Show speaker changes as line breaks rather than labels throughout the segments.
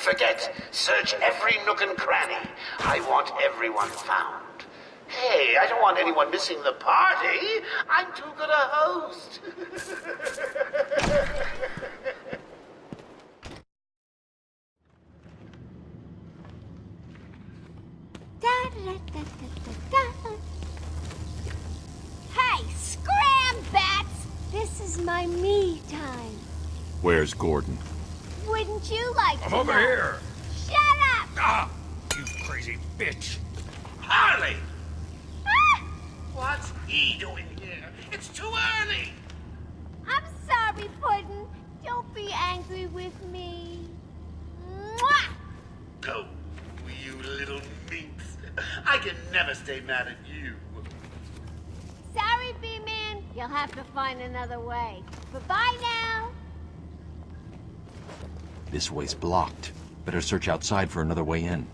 forget, search every nook and cranny. I want everyone found. Hey, I don't want anyone missing the party. I'm too good a host.
Hey, scram, bats! This is my me time.
Where's Gordon?
Wouldn't you like to
I'm over
know?
here.
Shut up!
Ah, you crazy bitch.
Harley!
Ah!
What's he doing here? It's too early.
I'm sorry, Puddin'. Don't be angry with me. Mwah!
Go, you little minx. I can never stay mad at you.
Sorry, B-Man. You'll have to find another way. Bye-bye now.
This way's blocked. Better search outside for another way in.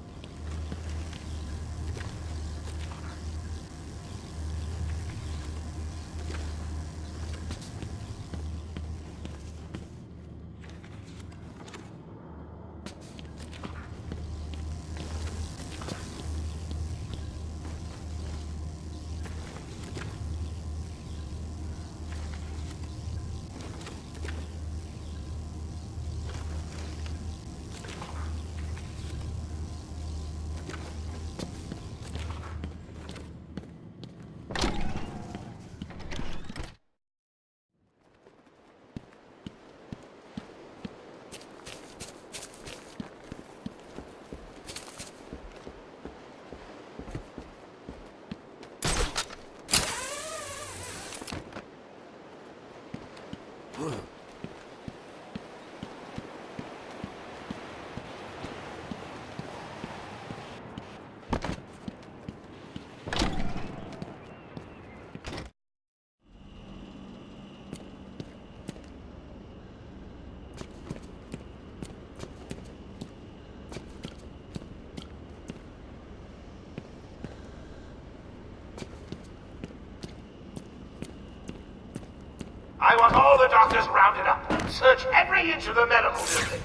I want all the doctors rounded up. Search every inch of the medical building.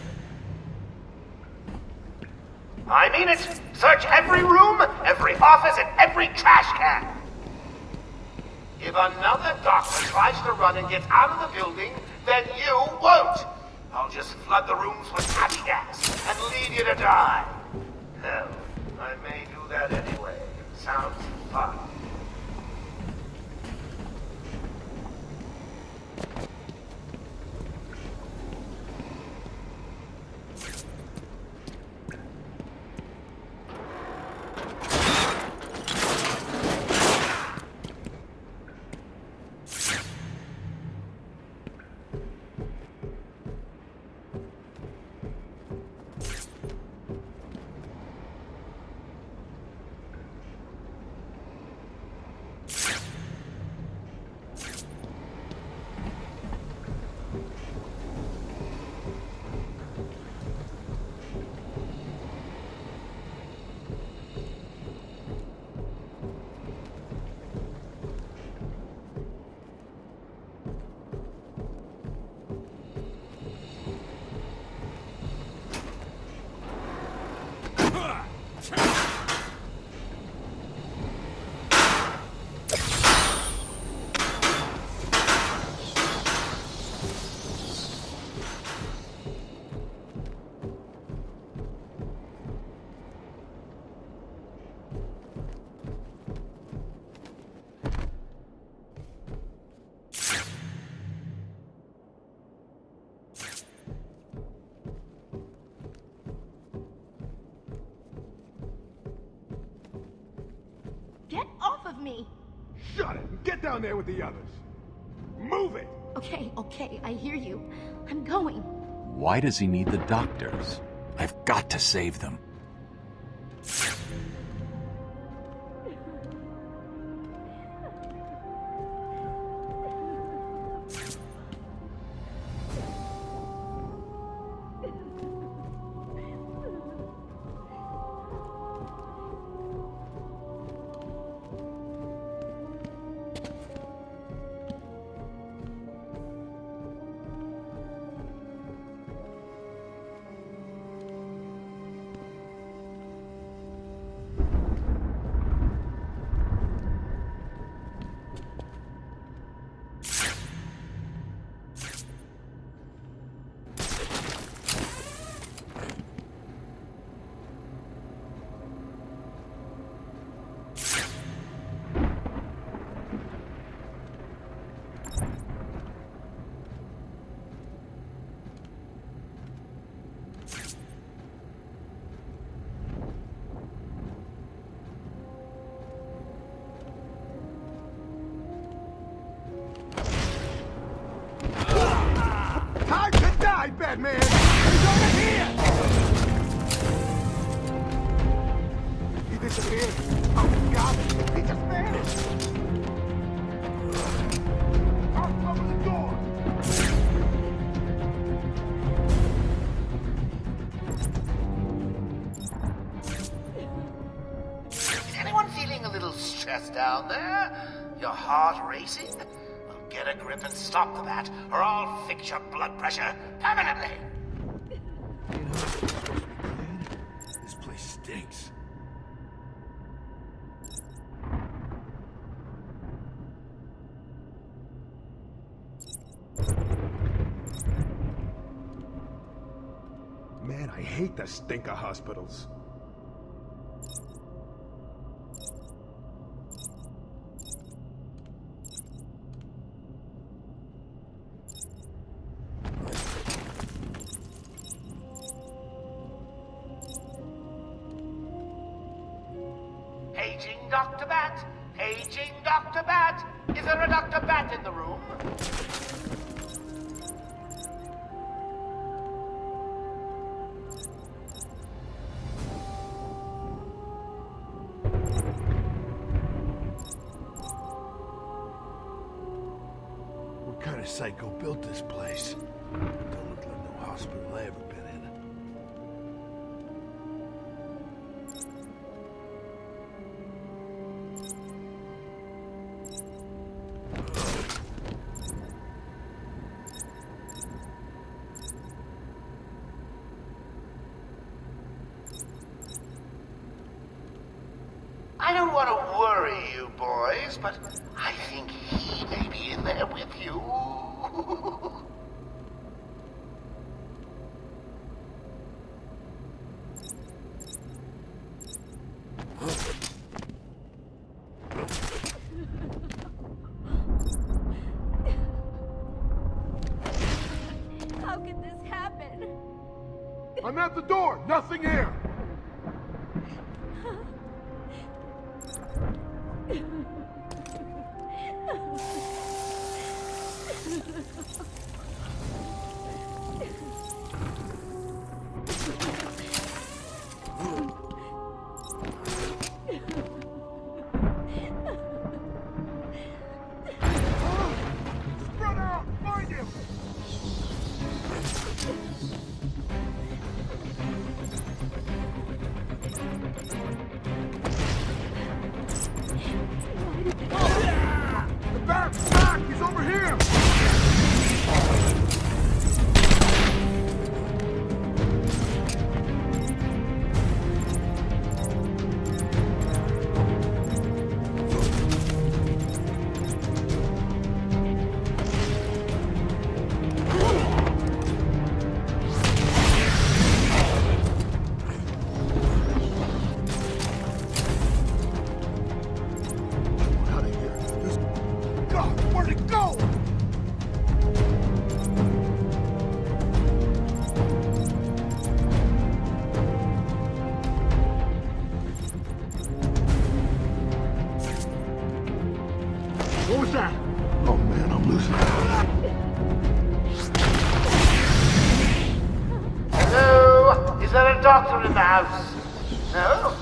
I mean it. Search every room, every office, and every trash can. If another doctor tries to run and gets out of the building, then you won't. I'll just flood the rooms with happy gas and leave you to die. Hell, I may do that anyway. Sounds fun.
Get off of me!
Shut it and get down there with the others. Move it!
Okay, I hear you. I'm going.
Why does he need the doctors? I've got to save them.
Oh, God! He just vanished! Open the door!
Is anyone feeling a little stressed down there? Your heart racing? Well, get a grip and stop that, or I'll fix your blood pressure permanently.
This place stinks.
Man, I hate the stinker hospitals.
Paging Dr. Bat! Paging Dr. Bat! Is there a Dr. Bat in the room?
What kind of psycho built this place? Don't look like no hospital I ever been in.
I don't want to worry you boys, but I think he may be in there with you.
How could this happen?
I'm at the door! Nothing here! Spread out! Find him! The bat's back! He's over here! Out of here. God, where'd it go? What was that? Oh man, I'm losing it.
Hello? Is there a doctor in the house? No?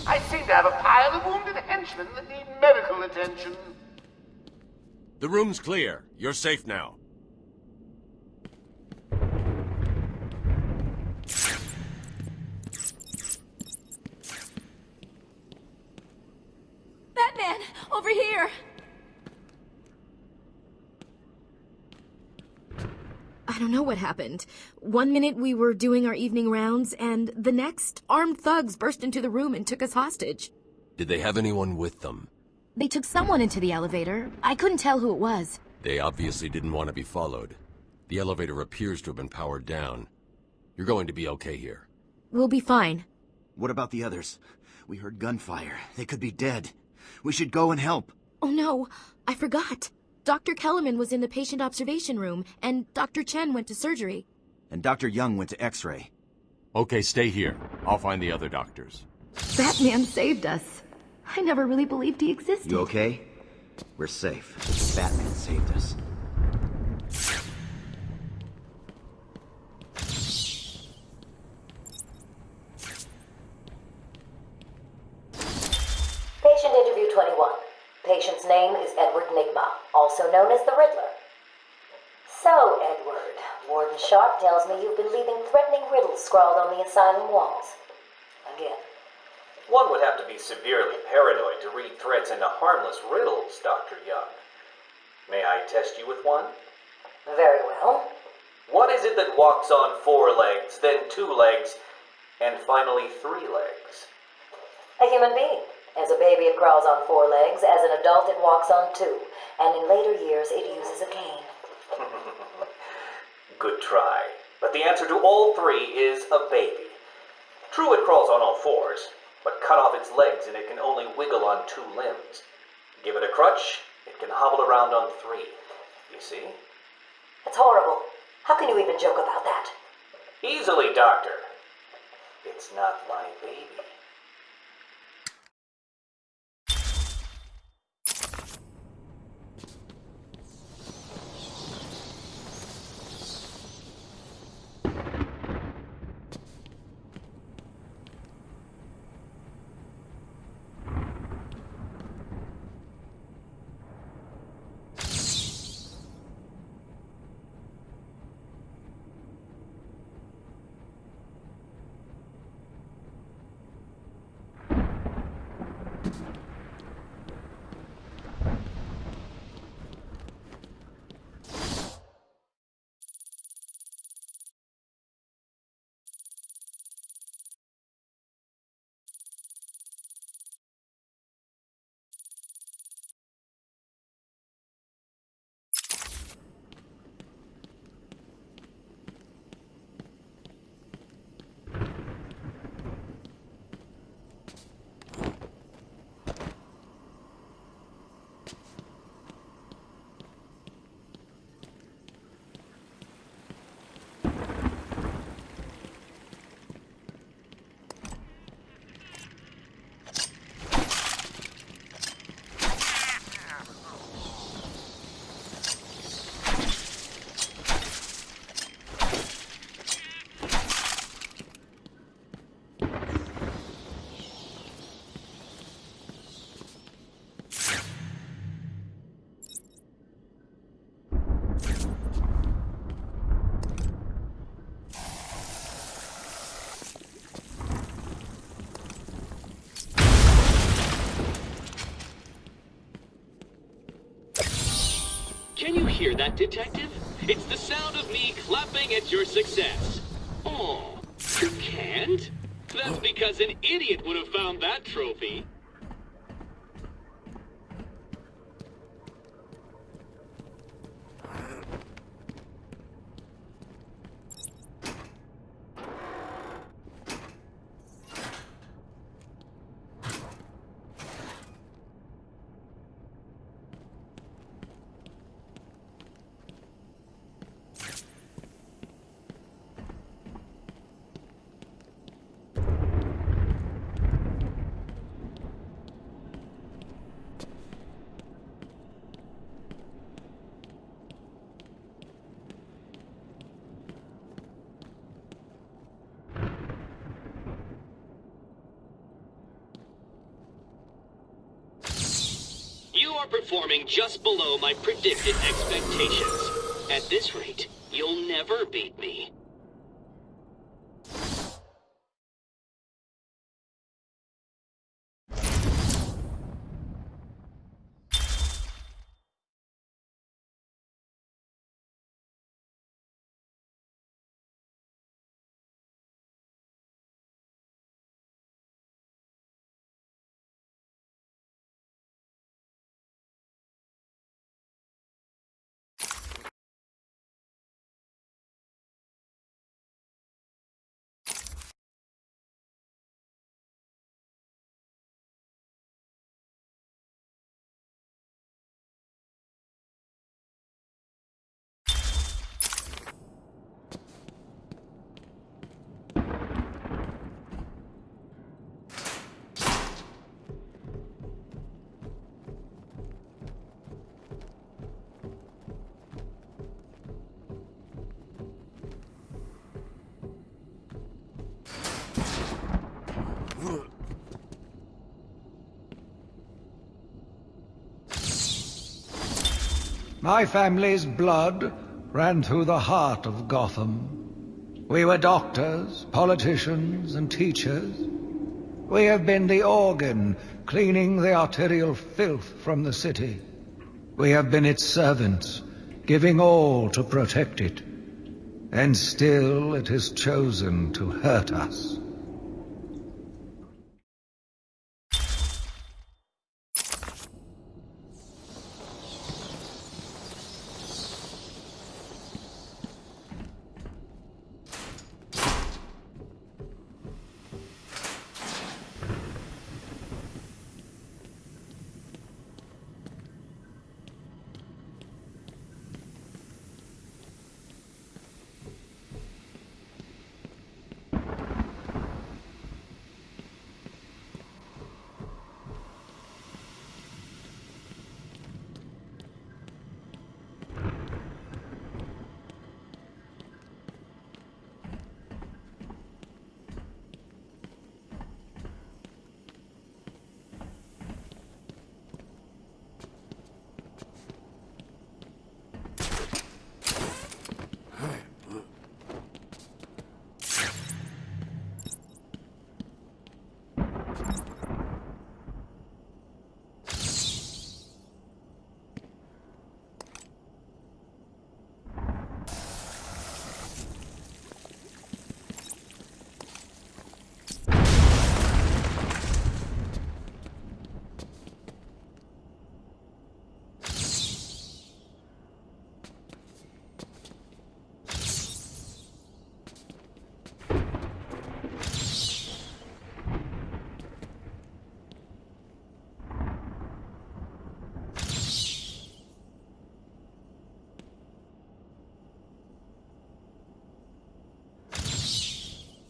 I seem to have a pile of wounded henchmen that need medical attention.
The room's clear. You're safe now.
Batman! Over here!
I don't know what happened. One minute we were doing our evening rounds, and the next, armed thugs burst into the room and took us hostage.
Did they have anyone with them?
They took someone into the elevator. I couldn't tell who it was.
They obviously didn't want to be followed. The elevator appears to have been powered down. You're going to be okay here.
We'll be fine.
What about the others? We heard gunfire. They could be dead. We should go and help.
Oh no, I forgot. Dr. Kellerman was in the patient observation room, and Dr. Chen went to surgery.
And Dr. Young went to X-ray.
Okay, stay here. I'll find the other doctors.
Batman saved us. I never really believed he existed.
You okay? We're safe. Batman saved us.
21. Patient's name is Edward Nigma, also known as the Riddler. So, Edward, Warden Sharp tells me you've been leaving threatening riddles scrawled on the asylum walls. Again.
One would have to be severely paranoid to read threats into harmless riddles, Dr. Young. May I test you with one?
Very well.
What is it that walks on 4 legs, then 2 legs, and finally 3 legs?
A human being. As a baby, it crawls on 4 legs. As an adult, it walks on 2. And in later years, it uses a cane.
Good try. But the answer to all 3 is a baby. True, it crawls on all 4s, but cut off its legs and it can only wiggle on 2 limbs. Give it a crutch, it can hobble around on 3. You see?
It's horrible. How can you even joke about that?
Easily, Doctor. It's not my baby.
Can you hear that, Detective? It's the sound of me clapping at your success. Oh, you can't? That's because an idiot would have found that trophy. You are performing just below my predicted expectations. At this rate, you'll never beat me.
My family's blood ran through the heart of Gotham. We were doctors, politicians, and teachers. We have been the organ cleaning the arterial filth from the city. We have been its servants, giving all to protect it. And still it has chosen to hurt us.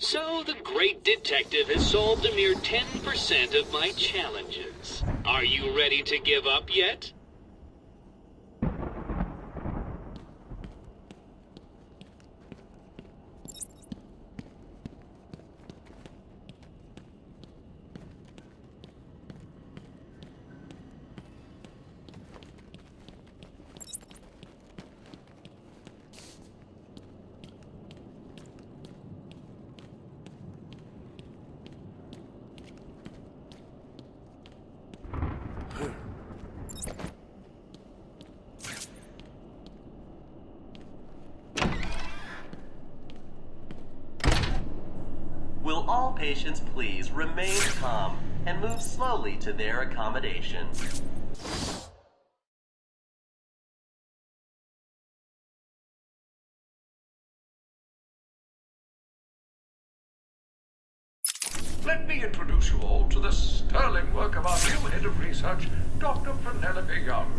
So the great detective has solved a mere 10% of my challenges. Are you ready to give up yet?
Will all patients please remain calm and move slowly to their accommodation?
Let me introduce you all to the sterling work of our new head of research, Dr. Penelope Young.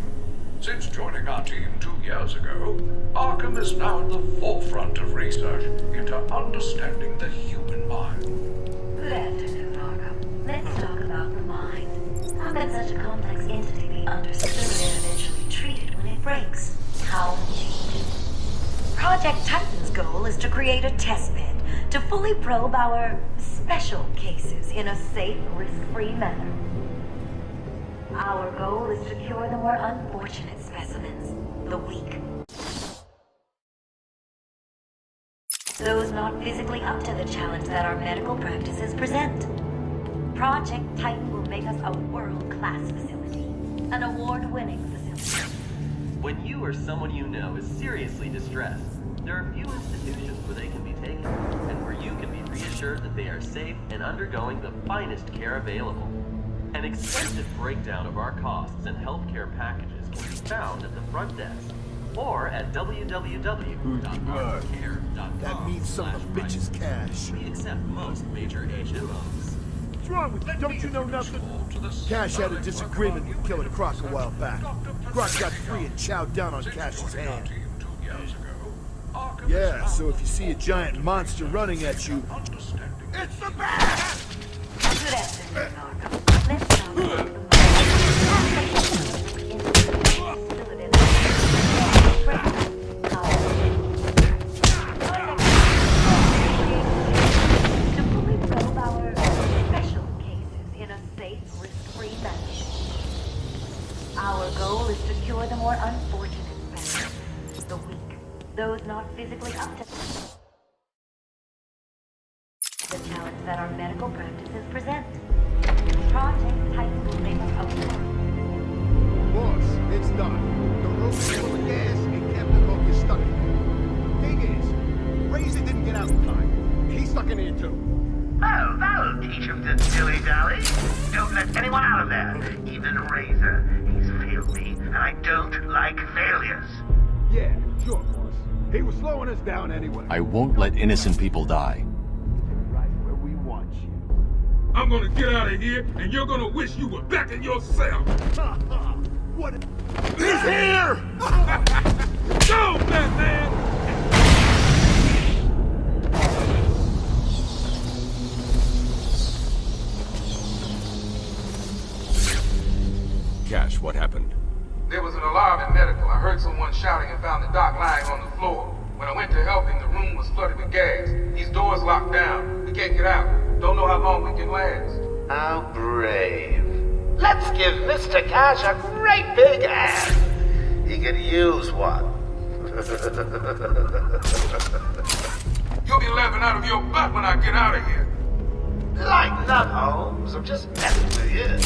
Since joining our team 2 years ago, Arkham is now at the forefront of research into understanding the human mind.
Good afternoon, Arkham. Let's talk about the mind. How can such a complex entity be understood and eventually treated when it breaks? How will change? Project Titan's goal is to create a testbed to fully probe our special cases in a safe, risk-free manner. Our goal is to cure the more unfortunate specimens, the weak. Those not physically up to the challenge that our medical practices present. Project Titan will make us a world-class facility, an award-winning facility.
When you or someone you know is seriously distressed, there are few institutions where they can be taken, and where you can be reassured that they are safe and undergoing the finest care available. An extensive breakdown of our costs and healthcare packages can be found at the front desk or at www.armcare.com.
That means some of the bitch's cash.
We accept most major HMOs.
What's wrong with you? Don't you know nothing? Cash had a disagreement with Killer Croc a while back. Croc got free and chowed down on Cash's hand. Yeah, so if you see a giant monster running at you, it's the bat!
Good afternoon, Arkham. Let's talk about the to fully probe our special cases in a safe, risk-free manner. Our goal is to cure the more unfortunate the weak, those not physically up to the challenge that our medical practices present. Project titled Label of
Boss, it's done. The room's full of gas and Captain Hook is stuck in here. Thing is, Razor didn't get out in time. He's stuck in here too.
Oh, that'll teach him to dilly-dally. Don't let anyone out of there, even Razor. He's filthy, and I don't like failures.
Yeah, sure, boss. He was slowing us down anyway.
I won't let innocent people die.
Right where we want you.
I'm gonna get out of here, and you're gonna wish you were back in your cell.
What?
He's here! Go, Batman!
Cash, what happened?
There was an alarm in medical. I heard someone shouting and found the doc lying on the floor. When I went to help him, the room was flooded with gas. These doors locked down. We can't get out. Don't know how long we can last.
How brave. Let's give Mr. Cash a great big hand. He could use one.
You'll be laughing out of your butt when I get out of here.
Lighten up, Holmes. I'm just messing with you.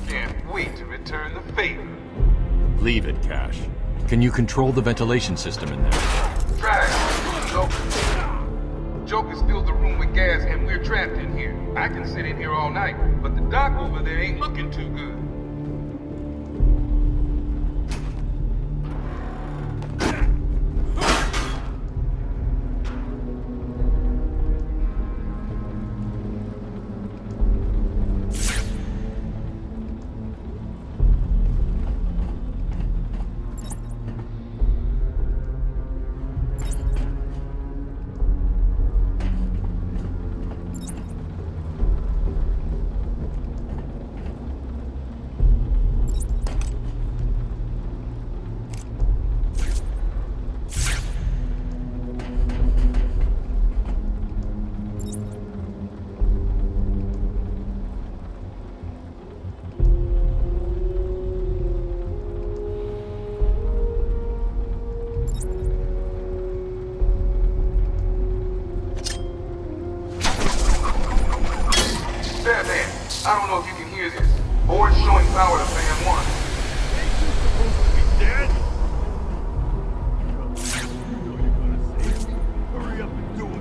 Can't wait to return the favor.
Leave it, Cash. Can you control the ventilation system in there?
Try. Joker filled the room with gas and we're trapped in here. I can sit in here all night, but the doc over there ain't looking too good. I don't know if you can hear this. Board's showing power to fan 1.
Ain't you supposed to be dead? You know you're gonna save me. Hurry up and do it.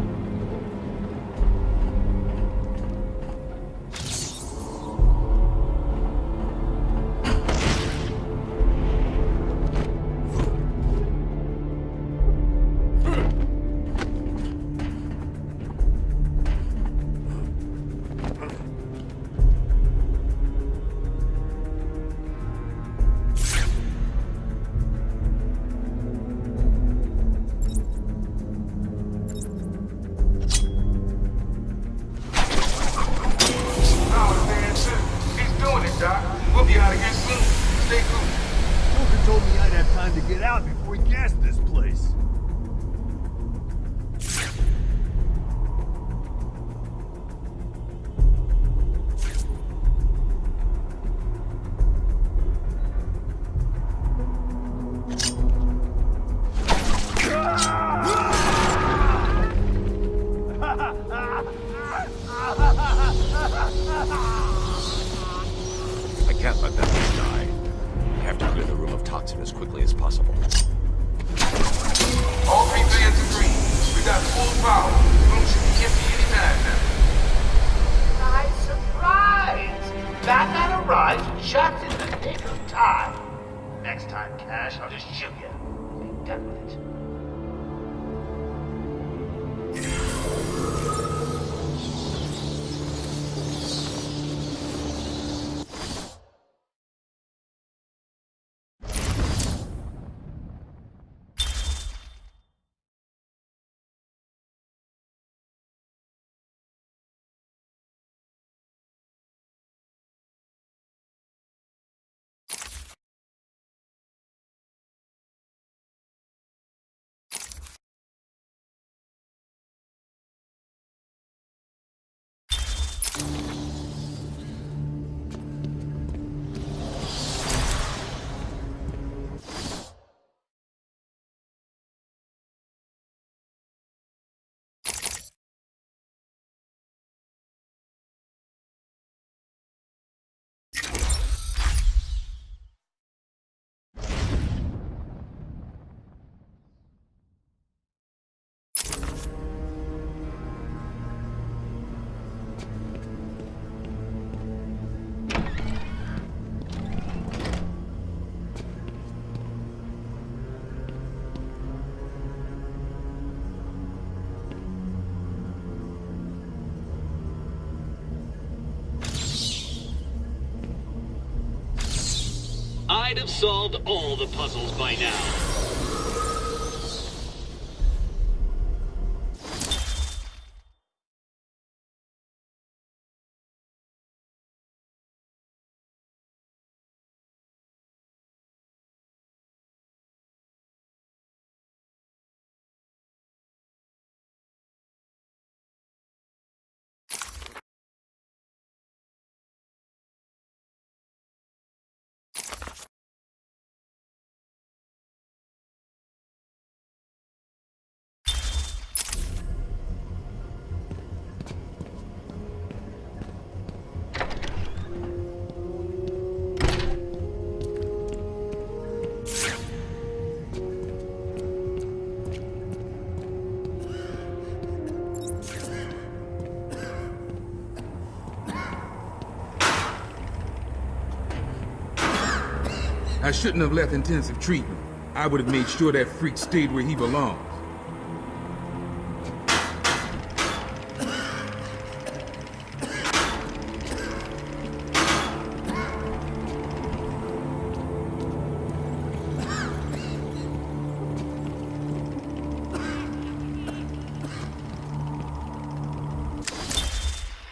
We'll be out of here soon. Stay cool.
Joker told me I'd have time to get out before he gassed this place.
I can't let that thing die. I have to clear the room of toxin as quickly as possible.
All 3 fans agree. We got full power. The room should be empty any time now.
Nice surprise! Batman arrived just in the nick of time. Next time, Cash, I'll just shoot you. Be done with it.
I'd have solved all the puzzles by now.
I shouldn't have left intensive treatment. I would have made sure that freak stayed where he belongs.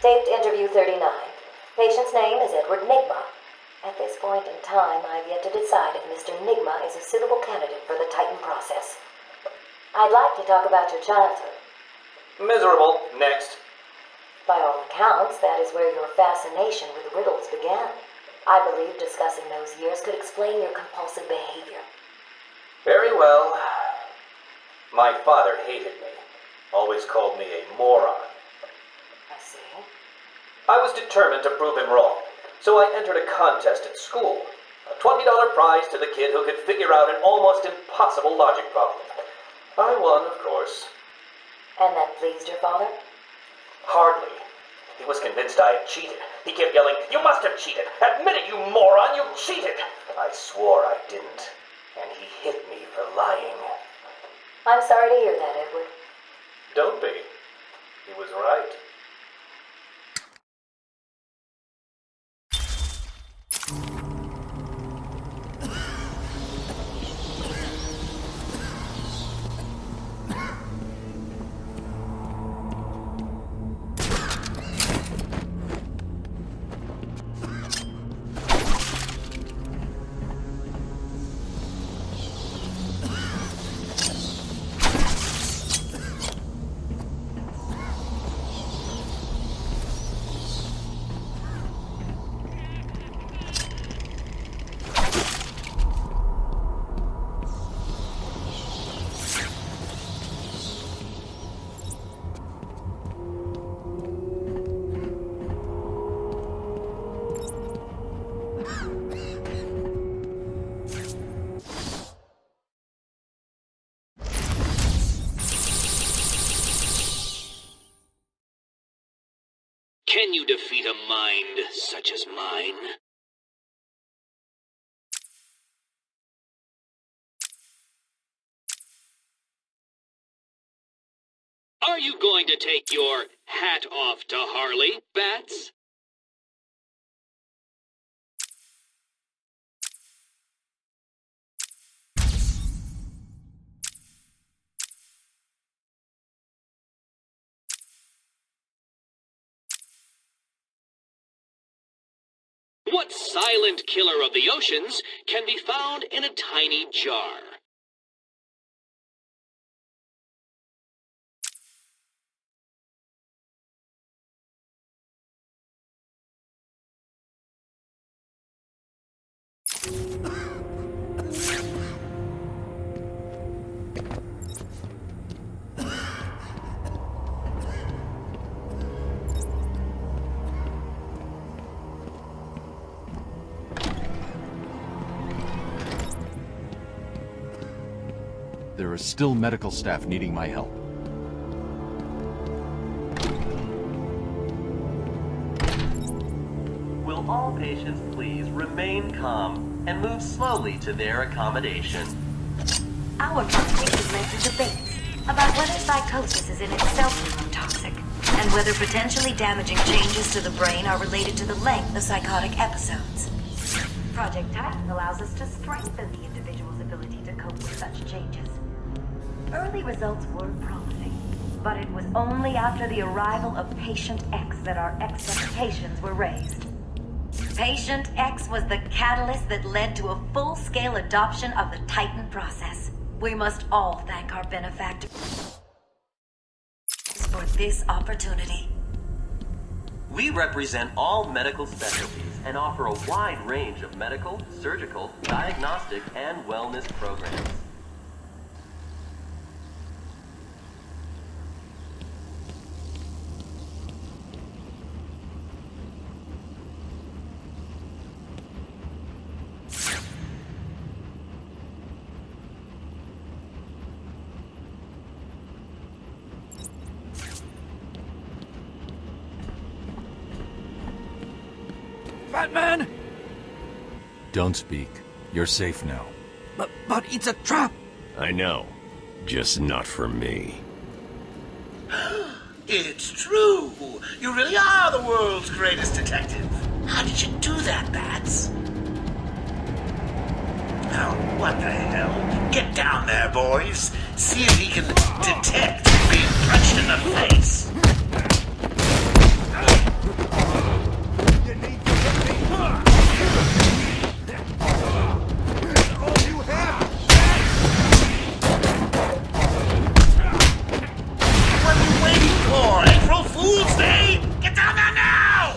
Taped interview 39. Patient's name is Edward Nigma. At this point in time, I've yet to decide if Mr. Nigma is a suitable candidate for the Titan process. I'd like to talk about your childhood.
Miserable. Next.
By all accounts, that is where your fascination with riddles began. I believe discussing those years could explain your compulsive behavior.
Very well. My father hated me. Always called me a moron.
I see.
I was determined to prove him wrong. So I entered a contest at school. A $20 prize to the kid who could figure out an almost impossible logic problem. I won, of course.
And that pleased your father?
Hardly. He was convinced I had cheated. He kept yelling, "You must have cheated! Admit it, you moron! You cheated!" I swore I didn't. And he hit me for lying.
I'm sorry to hear that, Edward.
Don't be. He was right.
Can you defeat a mind such as mine? Are you going to take your hat off to Harley, Bats? What silent killer of the oceans can be found in a tiny jar?
There is still medical staff needing my help.
Will all patients please remain calm and move slowly to their accommodation?
Our company is led to debates about whether psychosis is in itself neurotoxic, and whether potentially damaging changes to the brain are related to the length of psychotic episodes. Project Titan allows us to strengthen the individual's ability to cope with such changes. Early results were promising, but it was only after the arrival of Patient X that our expectations were raised. Patient X was the catalyst that led to a full-scale adoption of the Titan process. We must all thank our benefactors for this opportunity.
We represent all medical specialties and offer a wide range of medical, surgical, diagnostic, and wellness programs.
Batman!
Don't speak. You're safe now.
But it's a trap!
I know. Just not for me.
It's true! You really are the world's greatest detective. How did you do that, Bats? Oh, what the hell? Get down there, boys. See if he can detect being punched in the face.
You need to hit me. All you have.
What are you waiting for? April Fool's Day? Get down there now!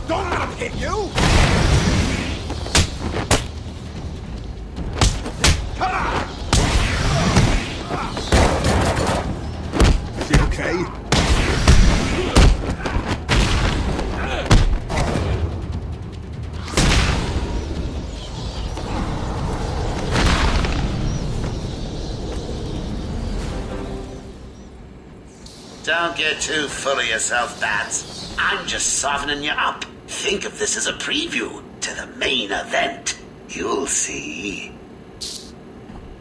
Don't let him hit you. Come on. Is he okay?
Don't get too full of yourself, Bats. I'm just softening you up. Think of this as a preview to the main event. You'll see.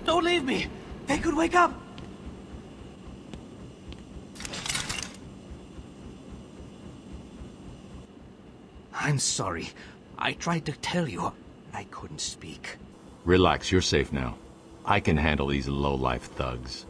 Don't leave me! They could wake up! I'm sorry. I tried to tell you. I couldn't speak.
Relax, you're safe now. I can handle these low-life thugs.